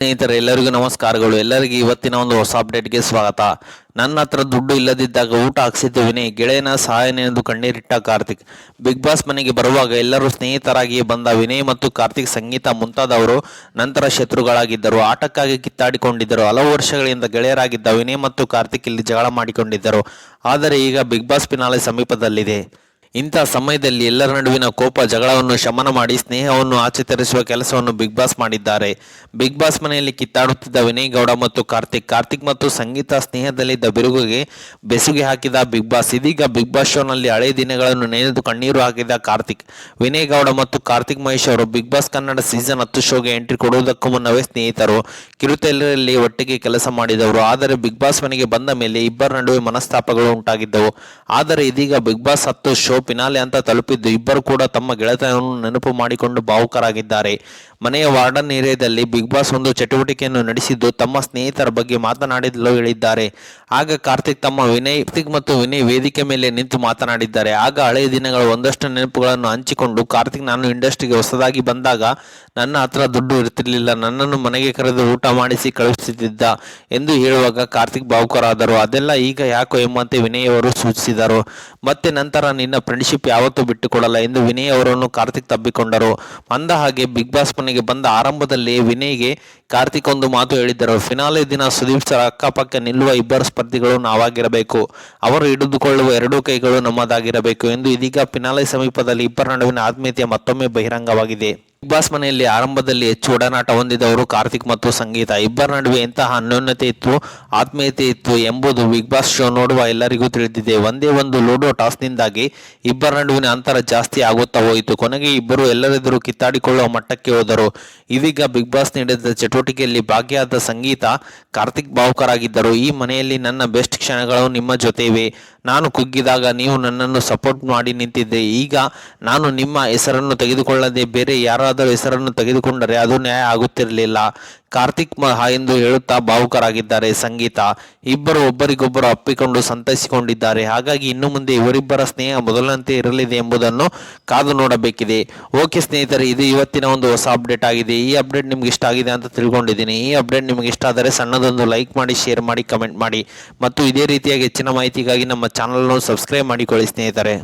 ಸ್ನೇಹಿತರೆ ಎಲ್ಲರಿಗೂ ನಮಸ್ಕಾರಗಳು. ಎಲ್ಲರಿಗೂ ಇವತ್ತಿನ ಒಂದು ಹೊಸ ಅಪ್ಡೇಟ್ಗೆ ಸ್ವಾಗತ. ನನ್ನ ಹತ್ರ ದುಡ್ಡು ಇಲ್ಲದಿದ್ದಾಗ ಊಟ ಹಾಕ್ಸಿದ್ದು ವಿನಯ್, ಗೆಳೆಯನ ಸಹಾಯನೆಂದು ಕಣ್ಣೀರಿಟ್ಟ ಕಾರ್ತಿಕ್. ಬಿಗ್ ಬಾಸ್ ಮನೆಗೆ ಬರುವಾಗ ಎಲ್ಲರೂ ಸ್ನೇಹಿತರಾಗಿಯೇ ಬಂದ ವಿನಯ್ ಮತ್ತು ಕಾರ್ತಿಕ್, ಸಂಗೀತ ಮುಂತಾದವರು ನಂತರ ಶತ್ರುಗಳಾಗಿದ್ದರು. ಆಟಕ್ಕಾಗಿ ಕಿತ್ತಾಡಿಕೊಂಡಿದ್ದರು. ಹಲವು ವರ್ಷಗಳಿಂದ ಗೆಳೆಯರಾಗಿದ್ದ ವಿನಯ್ ಮತ್ತು ಕಾರ್ತಿಕ್ ಇಲ್ಲಿ ಜಗಳ ಮಾಡಿಕೊಂಡಿದ್ದರು. ಆದರೆ ಈಗ ಬಿಗ್ ಬಾಸ್ ಫಿನಾಲೆ ಸಮೀಪದಲ್ಲಿದೆ. ಇಂಥ ಸಮಯದಲ್ಲಿ ಎಲ್ಲರ ನಡುವಿನ ಕೋಪ ಜಗಳವನ್ನು ಶಮನ ಮಾಡಿ ಸ್ನೇಹವನ್ನು ಆಚೆ ತರಿಸುವ ಕೆಲಸವನ್ನು ಬಿಗ್ ಬಾಸ್ ಮಾಡಿದ್ದಾರೆ. ಬಿಗ್ ಬಾಸ್ ಮನೆಯಲ್ಲಿ ಕಿತ್ತಾಡುತ್ತಿದ್ದ ವಿನಯ್ ಗೌಡ ಮತ್ತು ಕಾರ್ತಿಕ್ ಮತ್ತು ಸಂಗೀತ ಸ್ನೇಹದಲ್ಲಿದ್ದ ಬಿರುಗಿಗೆ ಬೆಸುಗೆ ಹಾಕಿದ ಬಿಗ್ ಬಾಸ್. ಇದೀಗ ಬಿಗ್ ಬಾಸ್ ಶೋನಲ್ಲಿ ಹಳೆಯ ದಿನಗಳನ್ನು ನೆನೆದು ಕಣ್ಣೀರು ಹಾಕಿದ ಕಾರ್ತಿಕ್. ವಿನಯ್ ಗೌಡ ಮತ್ತು ಕಾರ್ತಿಕ್ ಮಹೇಶ್ ಅವರು ಬಿಗ್ ಬಾಸ್ ಕನ್ನಡ ಸೀಸನ್ 10 ಶೋಗೆ ಎಂಟ್ರಿ ಕೊಡುವುದಕ್ಕೂ ಮುನ್ನವೇ ಸ್ನೇಹಿತರು. ಕಿರುತೆರೆಯಲ್ಲಿ ಒಟ್ಟಿಗೆ ಕೆಲಸ ಮಾಡಿದವರು. ಆದರೆ ಬಿಗ್ ಬಾಸ್ ಮನೆಗೆ ಬಂದ ಮೇಲೆ ಇಬ್ಬರ ನಡುವೆ ಮನಸ್ತಾಪಗಳು ಉಂಟಾಗಿದ್ದವು. ಆದರೆ ಇದೀಗ ಬಿಗ್ ಬಾಸ್ 10 ಶೋ ಫಿನಾಲೆ ಅಂತ ತಲುಪಿದ್ದು ಇಬ್ಬರು ಕೂಡ ತಮ್ಮ ಗೆಳೆತನವನ್ನು ನೆನಪು ಮಾಡಿಕೊಂಡು ಭಾವುಕರಾಗಿದ್ದಾರೆ. ಮನೆಯ ವಾರ್ಡನ್ ಏರಿಯಾದಲ್ಲಿ ಬಿಗ್ ಬಾಸ್ ಒಂದು ಚಟುವಟಿಕೆಯನ್ನು ನಡೆಸಿದ್ದು ತಮ್ಮ ಸ್ನೇಹಿತರ ಬಗ್ಗೆ ಮಾತನಾಡಲು ಹೇಳಿದ್ದಾರೆ. ಆಗ ಕಾರ್ತಿಕ್ ಮತ್ತು ವಿನಯ್ ವೇದಿಕೆ ಮೇಲೆ ನಿಂತು ಮಾತನಾಡಿದ್ದಾರೆ. ಆಗ ಹಳೆಯ ದಿನಗಳ ಒಂದಷ್ಟು ನೆನಪುಗಳನ್ನು ಹಂಚಿಕೊಂಡು ಕಾರ್ತಿಕ್, ನಾನು ಇಂಡಸ್ಟ್ರಿಗೆ ಹೊಸದಾಗಿ ಬಂದಾಗ ನನ್ನ ಹತ್ರ ದುಡ್ಡು ಇರ್ತಿರ್ಲಿಲ್ಲ, ನನ್ನನ್ನು ಮನೆಗೆ ಕರೆದು ಊಟ ಮಾಡಿಸಿ ಕಳುಹಿಸುತ್ತಿದ್ದ ಎಂದು ಹೇಳುವಾಗ ಕಾರ್ತಿಕ್ ಭಾವುಕರಾದರು. ಅದೆಲ್ಲ ಈಗ ಯಾಕೋ ಎಂಬಂತೆ ವಿನಯ್ ಅವರು ಸೂಚಿಸಿದರು. ಮತ್ತೆ ನಂತರ ನಿನ್ನ ಫ್ರೆಂಡ್ಶಿಪ್ ಯಾವತ್ತೂ ಬಿಟ್ಟುಕೊಡಲ್ಲ ಎಂದು ವಿನಯ್ ಅವರನ್ನು ಕಾರ್ತಿಕ್ ತಬ್ಬಿಕೊಂಡರು. ಅಂದ ಹಾಗೆ ಬಿಗ್ ಬಾಸ್ ಮನೆಗೆ ಬಂದ ಆರಂಭದಲ್ಲಿ ವಿನಯ್ಗೆ ಕಾರ್ತಿಕ್ ಒಂದು ಮಾತು ಹೇಳಿದ್ದರು. ಫಿನಾಲೆ ದಿನ ಸುದೀಪ್ ಸರ್ ಅಕ್ಕಪಕ್ಕ ನಿಲ್ಲುವ ಇಬ್ಬರು ಸ್ಪರ್ಧಿಗಳು ನಾವಾಗಿರಬೇಕು, ಅವರು ಹಿಡಿದುಕೊಳ್ಳುವ ಎರಡೂ ಕೈಗಳು ನಮ್ಮದಾಗಿರಬೇಕು ಎಂದು. ಇದೀಗ ಫಿನಾಲೆ ಸಮೀಪದಲ್ಲಿ ಇಬ್ಬರ ನಡುವಿನ ಆತ್ಮೀಯತೆ ಮತ್ತೊಮ್ಮೆ ಬಹಿರಂಗವಾಗಿದೆ. ಬಿಗ್ ಬಾಸ್ ಮನೆಯಲ್ಲಿ ಆರಂಭದಲ್ಲಿ ಹೆಚ್ಚು ಒಡನಾಟ ಹೊಂದಿದವರು ಕಾರ್ತಿಕ್ ಮತ್ತು ಸಂಗೀತ. ಇಬ್ಬರ ನಡುವೆ ಎಂತಹ ಅನ್ಯೋನ್ಯತೆ ಇತ್ತು, ಆತ್ಮೀಯತೆ ಇತ್ತು ಎಂಬುದು ಬಿಗ್ ಬಾಸ್ ಶೋ ನೋಡುವ ಎಲ್ಲರಿಗೂ ತಿಳಿದಿದೆ. ಒಂದೇ ಒಂದು ಲೂಡೋ ಟಾಸ್ನಿಂದಾಗಿ ಇಬ್ಬರ ನಡುವಿನ ಅಂತರ ಜಾಸ್ತಿ ಆಗುತ್ತಾ ಹೋಯಿತು. ಕೊನೆಗೆ ಇಬ್ಬರು ಎಲ್ಲರೆದುರು ಕಿತ್ತಾಡಿಕೊಳ್ಳುವ ಮಟ್ಟಕ್ಕೆ ಹೋದರು. ಇದೀಗ ಬಿಗ್ ಬಾಸ್ ನೀಡಿದ ಚಟುವಟಿಕೆಯಲ್ಲಿ ಭಾಗಿಯಾದ ಸಂಗೀತ, ಕಾರ್ತಿಕ್ ಭಾವುಕರಾಗಿದ್ದರು. ಈ ಮನೆಯಲ್ಲಿ ನನ್ನ ಬೆಸ್ಟ್ ಕ್ಷಣಗಳು ನಿಮ್ಮ ಜೊತೆ ಇವೆ. ನಾನು ಕುಗ್ಗಿದಾಗ ನೀವು ನನ್ನನ್ನು ಸಪೋರ್ಟ್ ಮಾಡಿ ನಿಂತಿದ್ದೆ. ಈಗ ನಾನು ನಿಮ್ಮ ಹೆಸರನ್ನು ತೆಗೆದುಕೊಳ್ಳದೆ ಬೇರೆ ಯಾರಾದರೂ ಹೆಸರನ್ನು ತೆಗೆದುಕೊಂಡರೆ ಅದು ನ್ಯಾಯ ಆಗುತ್ತಿರಲಿಲ್ಲ. ಕಾರ್ತಿಕ್ ಎಂದು ಹೇಳುತ್ತಾ ಭಾವುಕರಾಗಿದ್ದಾರೆ ಸಂಗೀತ. ಇಬ್ಬರು ಒಬ್ಬರಿಗೊಬ್ಬರು ಅಪ್ಪಿಕೊಂಡು ಸಂತೈಸಿಕೊಂಡಿದ್ದಾರೆ. ಹಾಗಾಗಿ ಇನ್ನು ಮುಂದೆ ಇವರಿಬ್ಬರ ಸ್ನೇಹ ಮೊದಲಂತೆ ಇರಲಿದೆ ಎಂಬುದನ್ನು ಕಾದು ನೋಡಬೇಕಿದೆ. ಓಕೆ ಸ್ನೇಹಿತರೆ, ಇದು ಇವತ್ತಿನ ಒಂದು ಹೊಸ ಅಪ್ಡೇಟ್ ಆಗಿದೆ. ಈ ಅಪ್ಡೇಟ್ ನಿಮ್ಗೆ ಇಷ್ಟ ಆಗಿದೆ ಅಂತ ತಿಳ್ಕೊಂಡಿದ್ದೀನಿ. ಈ ಅಪ್ಡೇಟ್ ನಿಮಗೆ ಇಷ್ಟ ಆದರೆ ಸಣ್ಣದೊಂದು ಲೈಕ್ ಮಾಡಿ, ಶೇರ್ ಮಾಡಿ, ಕಮೆಂಟ್ ಮಾಡಿ ಮತ್ತು ಇದೇ ರೀತಿಯಾಗಿ ಹೆಚ್ಚಿನ ಮಾಹಿತಿಗಾಗಿ ನಮ್ಮ ಚಾನಲ್ ಅನ್ನು ಸಬ್ಸ್ಕ್ರೈಬ್ ಮಾಡಿಕೊಳ್ಳಿ ಸ್ನೇಹಿತರೆ.